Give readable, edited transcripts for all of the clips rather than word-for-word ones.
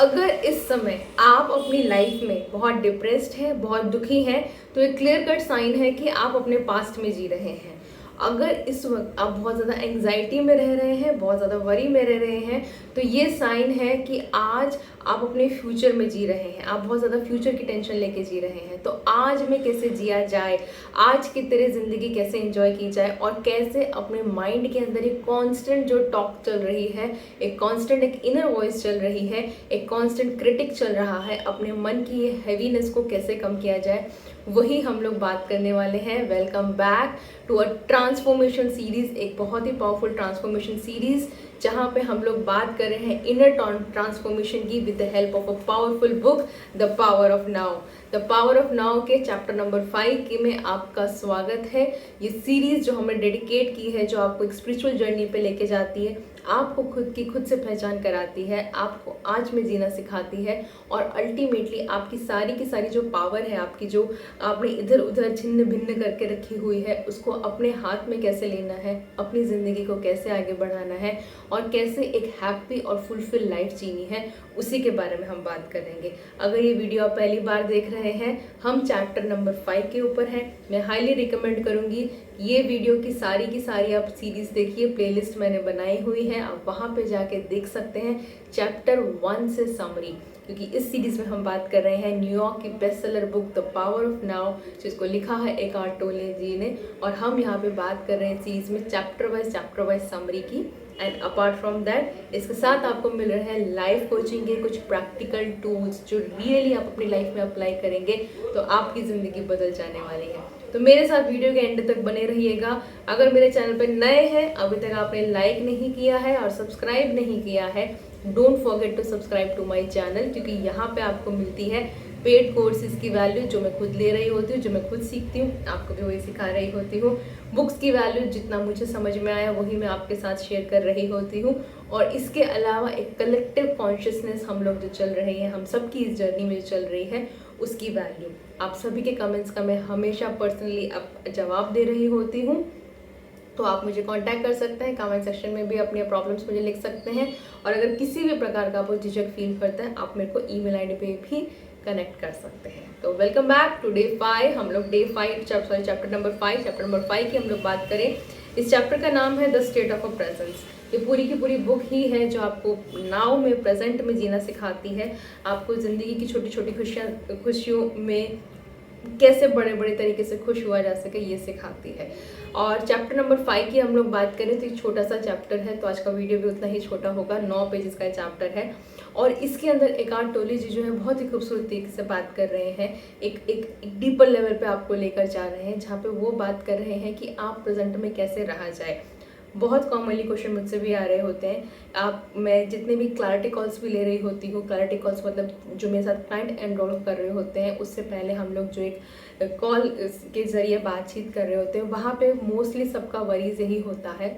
अगर इस समय आप अपनी लाइफ में बहुत डिप्रेस्ड हैं, बहुत दुखी हैं, तो एक क्लियर कट साइन है कि आप अपने पास्ट में जी रहे हैं। अगर इस वक्त आप बहुत ज़्यादा एंग्जाइटी में रह रहे हैं, बहुत ज़्यादा वरी में रह रहे हैं, तो ये साइन है कि आज आप अपने फ्यूचर में जी रहे हैं। आप बहुत ज़्यादा फ्यूचर की टेंशन लेके जी रहे हैं। तो आज में कैसे जिया जाए, आज की तरह ज़िंदगी कैसे एंजॉय की जाए और कैसे अपने माइंड के अंदर एक कांस्टेंट जो टॉक चल रही है, एक कांस्टेंट एक इनर वॉइस चल रही है, एक कांस्टेंट क्रिटिक चल रहा है, अपने मन की ये हैवीनेस को कैसे कम किया जाए, वही हम लोग बात करने वाले हैं। Welcome back to a transformation series, एक बहुत ही पावरफुल ट्रांसफॉर्मेशन सीरीज जहाँ पे हम लोग बात कर रहे हैं इनर ट्रांसफॉर्मेशन की with the help of a powerful book the power of now. The power of now के चैप्टर नंबर 5 के में आपका स्वागत है। ये सीरीज जो हमने डेडिकेट की है, जो आपको एक स्पिरिचुअल जर्नी पे लेके जाती है, आपको खुद से पहचान कराती है, आपको आज में जीना सिखाती है और अल्टीमेटली आपकी सारी की सारी जो पावर है, आपकी जो आपने इधर उधर छिन्न भिन्न करके रखी हुई है, उसको अपने हाथ में कैसे लेना है, अपनी ज़िंदगी को कैसे आगे बढ़ाना है और कैसे एक हैप्पी और फुलफिल लाइफ जीनी है, उसी के बारे में हम बात करेंगे। अगर ये वीडियो आप पहली बार देख रहे हैं, हम चैप्टर नंबर 5 के ऊपर हैं। मैं हाईली रिकमेंड करूँगी ये वीडियो की सारी आप सीरीज़ देखिए। प्लेलिस्ट मैंने बनाई हुई है, आप वहाँ पे जाके देख सकते हैं चैप्टर 1 से समरी, क्योंकि इस सीरीज़ में हम बात कर रहे हैं न्यूयॉर्क की best seller book the power of now, जिसको लिखा है एकार्ट टोले जी ने, और हम यहाँ पे बात कर रहे हैं सीरीज़ में चैप्टर वाइज समरी की। एंड अपार्ट फ्रॉम दैट, इसके साथ आपको मिल रहे हैं लाइफ कोचिंग के कुछ प्रैक्टिकल टूल्स जो रियली आप अपनी लाइफ में अप्लाई करेंगे तो आपकी ज़िंदगी बदल जाने वाली है। तो मेरे साथ वीडियो के एंड तक बने रहिएगा। अगर मेरे चैनल पर नए हैं, अभी तक आपने लाइक नहीं किया है और सब्सक्राइब नहीं किया है, don't forget to subscribe to my channel, क्योंकि यहाँ पे आपको मिलती है पेड कोर्सेज की वैल्यू जो मैं खुद ले रही होती हूँ, जो मैं खुद सीखती हूँ, आपको भी वही सिखा रही होती हूँ। बुक्स की वैल्यू जितना मुझे समझ में आया वही मैं आपके साथ शेयर कर रही होती हूँ। और इसके अलावा एक कलेक्टिव कॉन्शियसनेस हम लोग जो चल रही है, हम सब की इस जर्नी में चल रही है, उसकी वैल्यू। आप सभी के कमेंट्स का मैं हमेशा पर्सनली अब जवाब दे रही होती हूँ, तो आप मुझे कांटेक्ट कर सकते हैं। कमेंट सेक्शन में भी अपने प्रॉब्लम्स मुझे लिख सकते हैं, और अगर किसी भी प्रकार का आपको झिझक फील करता है, आप मेरे को ईमेल आईडी पे भी कनेक्ट कर सकते हैं। तो वेलकम बैक टू डे 5। हम लोग चैप्टर नंबर 5 की हम लोग बात करें। इस चैप्टर का नाम है the state of a presence. ये पूरी की पूरी बुक ही है जो आपको नाउ में, प्रेजेंट में जीना सिखाती है, आपको ज़िंदगी की छोटी छोटी खुशियों में कैसे बड़े बड़े तरीके से खुश हुआ जा सके, ये सिखाती है। और चैप्टर नंबर 5 की हम लोग बात करें तो एक छोटा सा चैप्टर है, तो आज का वीडियो भी उतना ही छोटा होगा। 9 पेजेस का चैप्टर है और इसके अंदर एकार्ट टोले जी जो है बहुत ही खूबसूरत तरीके से बात कर रहे हैं, एक डीपर लेवल पे आपको लेकर जा रहे हैं, जहाँ पे वो बात कर रहे हैं कि आप प्रेजेंट में कैसे रहा जाए। बहुत कॉमनली क्वेश्चन मुझसे भी आ रहे होते हैं। मैं जितने भी क्लैरिटी कॉल्स भी ले रही होती हूँ, क्लैरिटी कॉल्स मतलब जो मेरे साथ क्लाइंट एनरोल कर रहे होते हैं, उससे पहले हम लोग जो एक कॉल के ज़रिए बातचीत कर रहे होते हैं, वहाँ पे मोस्टली सबका वरीज यही होता है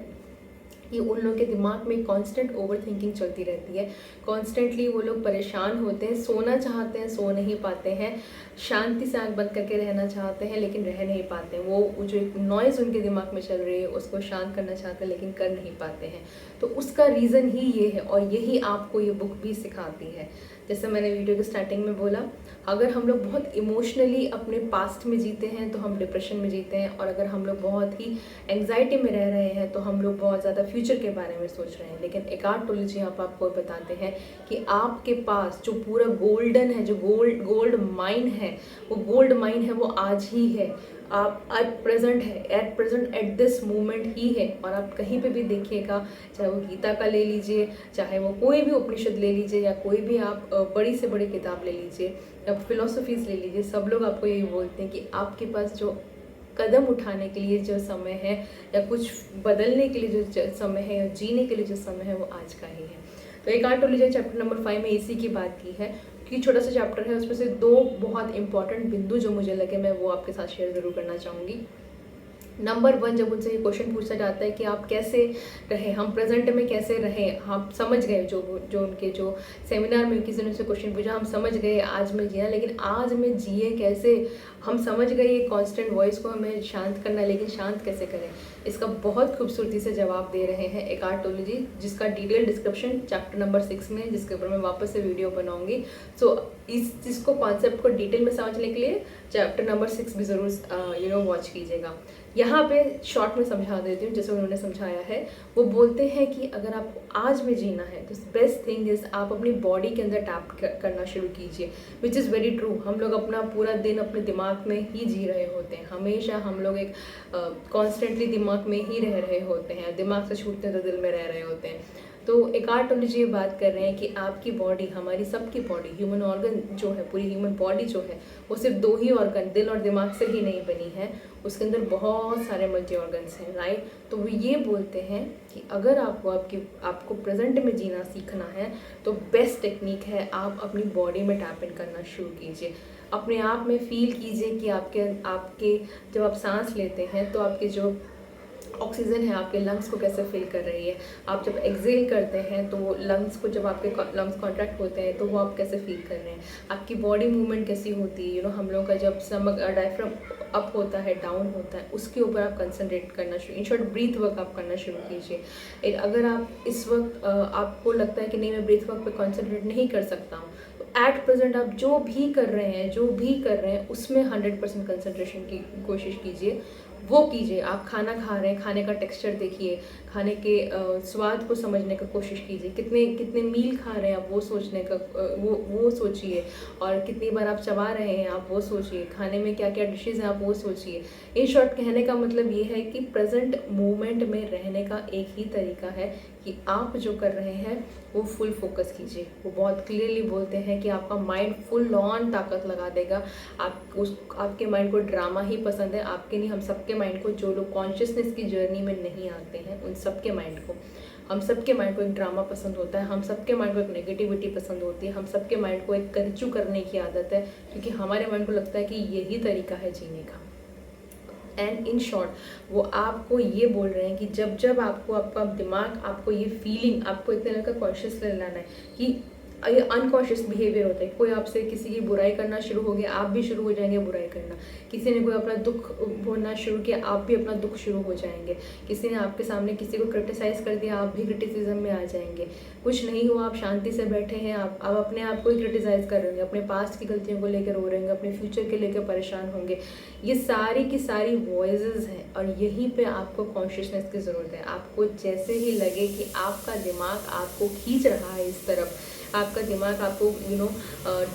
कि उन लोगों के दिमाग में कांस्टेंट ओवर थिंकिंग चलती रहती है। कॉन्स्टेंटली वो लोग परेशान होते हैं, सोना चाहते हैं, सो नहीं पाते हैं, शांति से आँख बंद करके रहना चाहते हैं लेकिन रह नहीं पाते हैं। वो जो एक नॉइज़ उनके दिमाग में चल रही है उसको शांत करना चाहते हैं लेकिन कर नहीं पाते हैं। तो उसका रीज़न ही ये है और यही आपको ये बुक भी सिखाती है। जैसे मैंने वीडियो के स्टार्टिंग में बोला, अगर हम लोग बहुत इमोशनली अपने पास्ट में जीते हैं तो हम डिप्रेशन में जीते हैं, और अगर हम लोग बहुत ही एंग्जाइटी में रह रहे हैं तो हम लोग बहुत ज़्यादा फ्यूचर के बारे में सोच रहे हैं। लेकिन एकार्ट टोले जी यहाँ पर आपको बताते हैं कि आपके पास जो पूरा गोल्डन है, जो गोल्ड माइन है, वो गोल्ड माइन है, वो आज ही है। आप at present at this moment ही है। और आप कहीं पे भी देखिएगा, चाहे वो गीता का ले लीजिए, चाहे वो कोई भी उपनिषद ले लीजिए, या कोई भी आप बड़ी से बड़ी किताब ले लीजिए, या फिलोसफीज ले लीजिए, सब लोग आपको यही बोलते हैं कि आपके पास जो कदम उठाने के लिए जो समय है, या कुछ बदलने के लिए जो समय है, या जीने के लिए जो समय है, वो आज का ही है। तो एकार्ट टोले जी चैप्टर नंबर 5 में इसी की बात की है कि छोटा सा चैप्टर है, उसमें से 2 बहुत इंपॉर्टेंट बिंदु जो मुझे लगे मैं वो आपके साथ शेयर ज़रूर करना चाहूँगी। नंबर 1, जब उनसे ये क्वेश्चन पूछा जाता है कि आप कैसे रहें, हम प्रेजेंट में कैसे रहें, हम समझ गए जो उनके जो सेमिनार में किसी ने उनसे क्वेश्चन पूछा, हम समझ गए आज में जिया, लेकिन आज में जिए कैसे, हम समझ गए ये कांस्टेंट वॉइस को हमें शांत करना है, लेकिन शांत कैसे करें। इसका बहुत खूबसूरती से जवाब दे रहे हैं एकार्टोलॉजी, जिसका डिटेल डिस्क्रिप्शन चैप्टर नंबर 6 में, जिसके ऊपर मैं वापस से वीडियो बनाऊंगी। सो इस जिसको कॉन्सेप्ट को डिटेल में समझने के लिए चैप्टर नंबर 6 भी ज़रूर वॉच कीजिएगा। यहाँ पे शॉर्ट में समझा देती हूँ जैसे उन्होंने समझाया है। वो बोलते हैं कि अगर आपको आज में जीना है तो बेस्ट थिंग इज़ आप अपनी बॉडी के अंदर टैप करना शुरू कीजिए, विच इज़ वेरी ट्रू। हम लोग अपना पूरा दिन अपने दिमाग में ही जी रहे होते हैं, हमेशा हम लोग एक कॉन्स्टेंटली दिमाग में ही रह रहे होते हैं, दिमाग से छूटते तो दिल में रह रहे होते हैं। तो एकार्टोलॉजी ये बात कर रहे हैं कि आपकी बॉडी, हमारी सबकी बॉडी, ह्यूमन ऑर्गन जो है, पूरी ह्यूमन बॉडी जो है, वो सिर्फ 2 ही ऑर्गन, दिल और दिमाग से ही नहीं बनी है, उसके अंदर बहुत सारे मल्टी ऑर्गन्स हैं, राइट। तो वो ये बोलते हैं कि अगर आपको प्रेजेंट में जीना सीखना है तो बेस्ट टेक्निक है आप अपनी बॉडी में टैप इन करना शुरू कीजिए। अपने आप में फील कीजिए कि आपके जब आप सांस लेते हैं तो आपके जो ऑक्सीजन है आपके लंग्स को कैसे फिल कर रही है। आप जब एक्सेल करते हैं तो लंग्स को, जब आपके लंग्स कॉन्ट्रैक्ट होते हैं तो वो आप कैसे फील कर रहे हैं। आपकी बॉडी मूवमेंट कैसी होती है, हम लोगों का जब स्टमक डायफ्राम अप होता है, डाउन होता है, उसके ऊपर आप कंसंट्रेट करना शुरू, इन शॉर्ट ब्रीथ वर्क आप करना शुरू कीजिए। अगर आप इस वक्त आपको लगता है कि नहीं मैं ब्रीथ वर्क पे कंसंट्रेट नहीं कर सकता हूँ, तो एट प्रेजेंट आप जो भी कर रहे हैं उसमें 100% कंसंट्रेशन की कोशिश कीजिए, वो कीजिए। आप खाना खा रहे हैं, खाने का टेक्सचर देखिए, खाने के स्वाद को समझने का कोशिश कीजिए, कितने मील खा रहे हैं आप वो सोचने का वो सोचिए, और कितनी बार आप चबा रहे हैं आप वो सोचिए, खाने में क्या क्या डिशेज़ हैं आप वो सोचिए। इन शॉर्ट कहने का मतलब ये है कि प्रेजेंट मोमेंट में रहने का एक ही तरीका है कि आप जो कर रहे हैं वो फुल फोकस कीजिए। वो बहुत क्लियरली बोलते हैं कि आपका माइंड फुल ऑन ताकत लगा देगा। आपके माइंड को ड्रामा ही पसंद है, आपके नहीं, हम सबके माइंड को, जो लोग कॉन्शियसनेस की जर्नी में नहीं आते हैं उन सबके माइंड को, हम सबके माइंड को एक ड्रामा पसंद होता है, हम सबके माइंड को एक नेगेटिविटी पसंद होती है, हम सबके माइंड को एक करचू करने की आदत है, क्योंकि हमारे माइंड को लगता है कि यही तरीका है जीने का। एंड इन शॉर्ट वो आपको ये बोल रहे हैं कि जब आपको आपका दिमाग, आपको ये फीलिंग, आपको एक तरह का कॉन्शियस लाना है कि ये अनकॉन्शियस बिहेवियर होता है। कोई आपसे किसी की बुराई करना शुरू हो गया, आप भी शुरू हो जाएंगे बुराई करना। किसी ने कोई अपना दुख बोलना शुरू किया, आप भी अपना दुख शुरू हो जाएंगे। किसी ने आपके सामने किसी को क्रिटिसाइज कर दिया, आप भी क्रिटिसिज्म में आ जाएंगे। कुछ नहीं हुआ, आप शांति से बैठे हैं, आप अपने आप को ही क्रिटिसाइज कर रहे होंगे, अपने पास्ट की गलतियों को लेकर रो रहे होंगे, अपने फ्यूचर के लेकर परेशान होंगे। ये सारी की सारी वॉइसेस हैं, और यहीं पे आपको कॉन्शियसनेस की ज़रूरत है। आपको जैसे ही लगे कि आपका दिमाग आपको खींच रहा है इस तरफ, आपका दिमाग आपको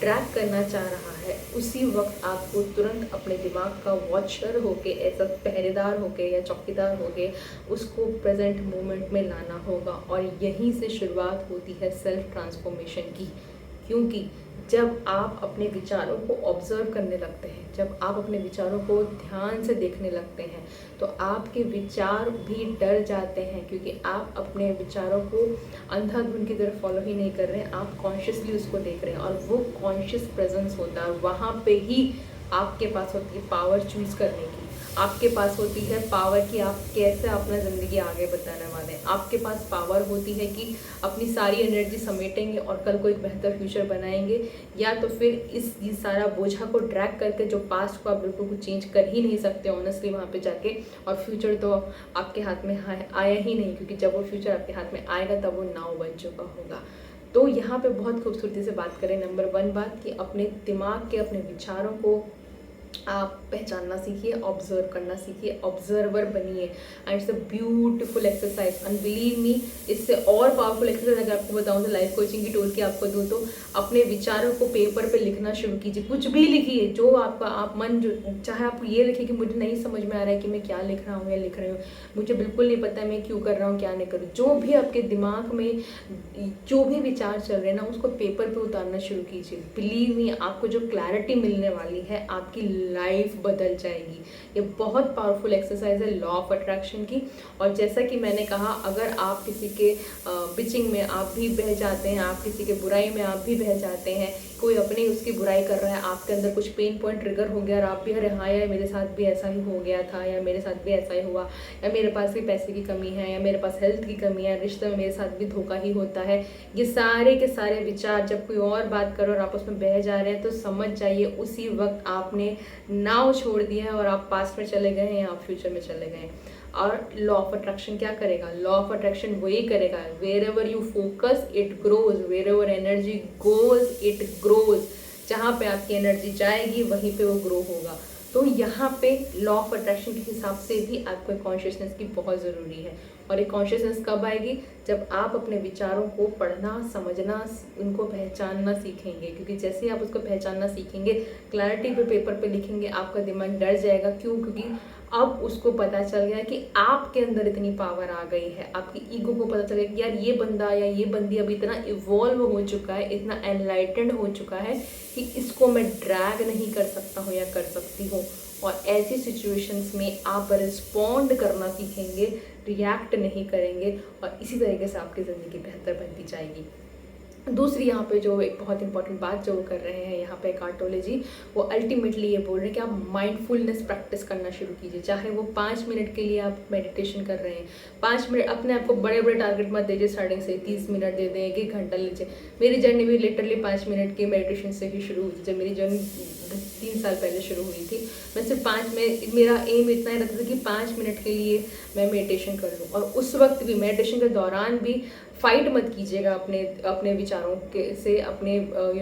ड्रैग करना चाह रहा है, उसी वक्त आपको तुरंत अपने दिमाग का वॉचर होके, ऐसा पहरेदार होके या चौकीदार होके उसको प्रेजेंट मोमेंट में लाना होगा। और यहीं से शुरुआत होती है सेल्फ ट्रांसफॉर्मेशन की, क्योंकि जब आप अपने विचारों को ऑब्जर्व करने लगते हैं, जब आप अपने विचारों को ध्यान से देखने लगते हैं, तो आपके विचार भी डर जाते हैं, क्योंकि आप अपने विचारों को अंधाधुंध की तरफ फॉलो ही नहीं कर रहे हैं, आप कॉन्शियसली उसको देख रहे हैं, और वो कॉन्शियस प्रेजेंस होता है। वहाँ पे ही आपके पास होती है पावर चूज करने की, आपके पास होती है पावर कि आप कैसे अपना ज़िंदगी आगे बताने वाले हैं। आपके पास पावर होती है कि अपनी सारी एनर्जी समेटेंगे और कल को एक बेहतर फ्यूचर बनाएंगे, या तो फिर ये सारा बोझा को ड्रैग करके, जो पास्ट को आप बिल्कुल कुछ चेंज कर ही नहीं सकते ऑनेस्टली वहाँ पे जाके, और फ्यूचर तो आपके हाथ में आया ही नहीं, क्योंकि जब वो फ्यूचर आपके हाथ में आएगा तब वो नाव बन चुका होगा। तो यहाँ पे बहुत खूबसूरती से बात करें, नंबर 1 बात कि अपने दिमाग के, अपने विचारों को आप पहचानना सीखिए, ऑब्जर्व करना सीखिए, ऑब्जर्वर बनिए। And it's a beautiful exercise, and believe मी, इससे और पावरफुल एक्सरसाइज अगर आपको बताऊं तो लाइफ कोचिंग की टूल की आपको दूं तो अपने विचारों को पेपर पे लिखना शुरू कीजिए। कुछ भी लिखिए, जो आपका आप मन जो चाहे, आप ये लिखिए कि मुझे नहीं समझ में आ रहा है कि मैं क्या लिख रहा हूँ या लिख रही हूँ, मुझे बिल्कुल नहीं पता मैं क्यों कर रहा हूँ, क्या नहीं करूँ। जो भी आपके दिमाग में जो भी विचार चल रहे हैं ना, उसको पेपर पे उतारना शुरू कीजिए। बिलीव मी, आपको जो क्लैरिटी मिलने वाली है, आपकी लाइफ बदल जाएगी। ये बहुत पावरफुल एक्सरसाइज है लॉ ऑफ अट्रैक्शन की। और जैसा कि मैंने कहा, अगर आप किसी के बिचिंग में आप भी बह जाते हैं, आप किसी के बुराई में आप भी बह जाते हैं, कोई अपनी उसकी बुराई कर रहा है, आपके अंदर कुछ पेन पॉइंट ट्रिगर हो गया और आप भी अरे हाँ यार मेरे साथ भी ऐसा ही हो गया था, या मेरे साथ भी ऐसा ही हुआ, या मेरे पास भी पैसे की कमी है, या मेरे पास हेल्थ की कमी है, रिश्ते में मेरे साथ भी धोखा ही होता है, ये सारे के सारे विचार जब कोई और बात करो और आप उसमें बह जा रहे हैं, तो समझ जाइए उसी वक्त आपने नाव छोड़ दिया है और आप पास्ट में चले गए हैं या आप फ्यूचर में चले गए हैं। और लॉ ऑफ अट्रैक्शन क्या करेगा? लॉ ऑफ अट्रैक्शन वही करेगा, wherever you focus it grows, wherever energy goes it grows. जहाँ पे आपकी एनर्जी जाएगी वहीं पे वो ग्रो होगा। तो यहाँ पे लॉ ऑफ अट्रैक्शन के हिसाब से भी आपको कॉन्शियसनेस की बहुत ज़रूरी है। और ये कॉन्शियसनेस कब आएगी? जब आप अपने विचारों को पढ़ना, समझना, उनको पहचानना सीखेंगे। क्योंकि जैसे ही आप उसको पहचानना सीखेंगे, क्लैरिटी पे पेपर पे लिखेंगे, आपका दिमाग डर जाएगा। क्यों? क्योंकि अब उसको पता चल गया कि आपके अंदर इतनी पावर आ गई है। आपकी ईगो को पता चल गया कि यार ये बंदा या ये बंदी अभी इतना इवॉल्व हो चुका है, इतना एनलाइटेंड हो चुका है कि इसको मैं ड्रैग नहीं कर सकता हूँ या कर सकती हूँ। और ऐसी सिचुएशंस में आप रिस्पॉन्ड करना सीखेंगे, रिएक्ट नहीं करेंगे, और इसी तरीके से आपकी ज़िंदगी बेहतर बनती जाएगी। दूसरी यहाँ पे जो एक बहुत इंपॉर्टेंट बात जो कर रहे हैं यहाँ पे कार्टोलॉजी, वो अल्टीमेटली ये बोल रहे हैं कि आप माइंडफुलनेस प्रैक्टिस करना शुरू कीजिए। चाहे वो 5 मिनट के लिए आप मेडिटेशन कर रहे हैं, 5 मिनट, अपने आप को बड़े बड़े टारगेट मत दीजिए। स्टार्टिंग से 30 मिनट दे दें, 1 घंटा लीजिए। मेरी जर्नी भी लिटरली 5 मिनट के मेडिटेशन से ही शुरू हुई थी। जब मेरी जर्नी 3 साल पहले शुरू हुई थी, मैं सिर्फ 5 में, मेरा एम इतना ही रहता था कि 5 मिनट के लिए मैं मेडिटेशन कर लूँ। और उस वक्त भी, मेडिटेशन के दौरान भी फाइट मत कीजिएगा अपने विचारों के से, अपने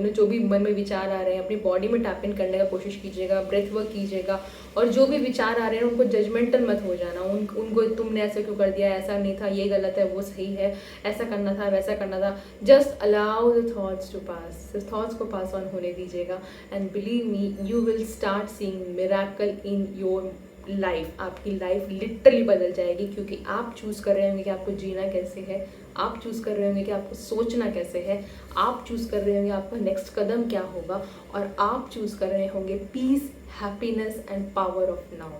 जो भी मन में विचार आ रहे हैं, अपनी बॉडी में टैप इन करने का कोशिश कीजिएगा, ब्रेथ वर्क कीजिएगा। और जो भी विचार आ रहे हैं उनको जजमेंटल मत हो जाना, उनको तुमने ऐसा क्यों कर दिया, ऐसा नहीं था, ये गलत है, वो सही है, ऐसा करना था, वैसा करना था। Just allow the thoughts to pass, thoughts को पास ऑन होने दीजिएगा। And believe me, you will start seeing miracle in your life. आपकी लाइफ लिटरली बदल जाएगी, क्योंकि आप चूज़ कर रहे होंगे कि आपको जीना कैसे है, आप चूज़ कर रहे होंगे कि आपको सोचना कैसे है, आप चूज़ कर रहे होंगे आपका नेक्स्ट कदम क्या होगा, और आप चूज़ कर रहे होंगे peace, happiness and power of now.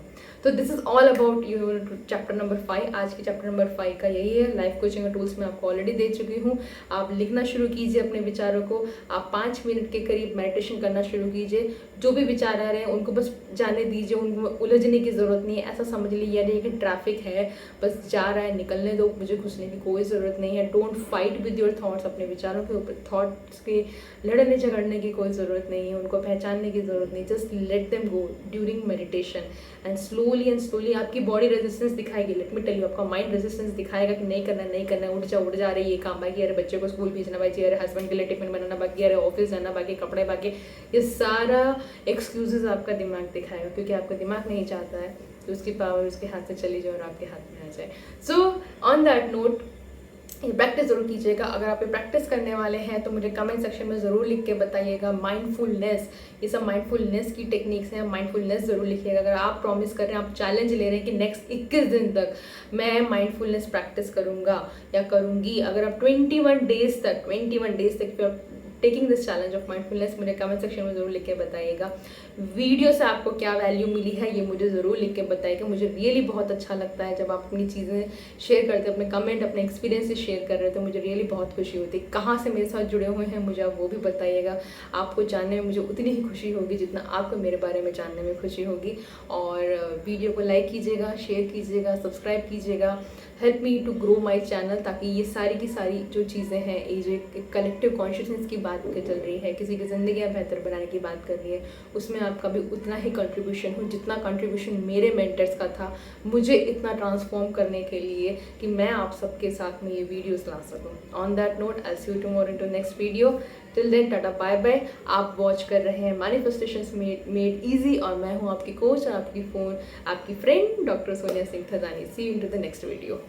तो this is all about your chapter number 5। आज के चैप्टर नंबर 5 का यही है। लाइफ कोचिंग टूल्स मैं आपको ऑलरेडी दे चुकी हूँ। आप लिखना शुरू कीजिए अपने विचारों को, आप 5 मिनट के करीब मेडिटेशन करना शुरू कीजिए। जो भी विचार आ रहे हैं उनको बस जाने दीजिए, उनको उलझने की ज़रूरत नहीं है। ऐसा समझ लीजिए नहीं कि ट्रैफिक है, बस जा रहा है, निकलने दो, मुझे घुसने की कोई ज़रूरत नहीं है। Don't fight with your thoughts, अपने विचारों के ऊपर थॉट्स के लड़ने झगड़ने की कोई ज़रूरत नहीं है, उनको पहचानने की ज़रूरत नहीं। Just let them go during meditation and slowly आपकी बॉडी रेजिस्टेंस दिखाएगी। लेट मी टेल यू, आपका माइंड रेजिस्टेंस दिखाएगा कि नहीं करना, नहीं करना, उठ जा रही, ये काम बाकी, अरे बच्चे को स्कूल भेजना बाकी, अरे हस्बैंड के लिए टिफिन बनाना बाकी, अरे ऑफिस जाना बाकी, कपड़े बाकी। ये सारा एक्सक्यूजेज आपका दिमाग दिखाएगा, क्योंकि आपका दिमाग नहीं चाहता है तो उसकी पावर उसके हाथ से चली जाए और आपके हाथ में आ जाए। सो ऑन दैट नोट, ये प्रैक्टिस ज़रूर कीजिएगा। अगर आप ये प्रैक्टिस करने वाले हैं तो मुझे कमेंट सेक्शन में ज़रूर लिख के बताइएगा। माइंडफुलनेस, ये सब माइंडफुलनेस की टेक्निक्स हैं, माइंडफुलनेस ज़रूर लिखिएगा। अगर आप प्रॉमिस कर रहे हैं, आप चैलेंज ले रहे हैं कि नेक्स्ट 21 दिन तक मैं माइंडफुलनेस प्रैक्टिस करूँगा या करूँगी, अगर आप 21 डेज तक taking this challenge of mindfulness, मुझे कमेंट सेक्शन में ज़रूर लिख के बताइएगा। वीडियो से आपको क्या वैल्यू मिली है ये मुझे ज़रूर लिख के बताइएगा। मुझे रियली बहुत अच्छा लगता है जब आप अपनी चीज़ें शेयर करते हैं, अपने कमेंट, अपने एक्सपीरियंसेस शेयर कर रहे हो, तो मुझे रियली बहुत खुशी होती है। कहाँ से मेरे साथ जुड़े हुए हैं मुझे आप वो भी बताइएगा। आपको जानने में मुझे उतनी ही खुशी होगी जितना आपको मेरे बारे में जानने में खुशी होगी। और वीडियो को लाइक कीजिएगा, शेयर कीजिएगा, सब्सक्राइब कीजिएगा। Help me to grow my channel, ताकि ये सारी की सारी जो चीज़ें हैं, ये जो एक कलेक्टिव कॉन्शियसनेस की बात चल रही है, किसी की ज़िंदगी बेहतर बनाने की बात कर रही है, उसमें आपका भी उतना ही कंट्रीब्यूशन हो जितना कंट्रीब्यूशन मेरे मेंटर्स का था मुझे इतना ट्रांसफॉर्म करने के लिए कि मैं आप सबके साथ में ये वीडियोस ला सकूं। On that note, I see you tomorrow in to next video. Till then, tata bye bye. आप वॉच कर रहे हैं मैनिफेस्टेशंस मेड इजी, और मैं हूँ आपकी कोच और आपकी friend doctor Sonia Singh Thadani. See you in to the next video.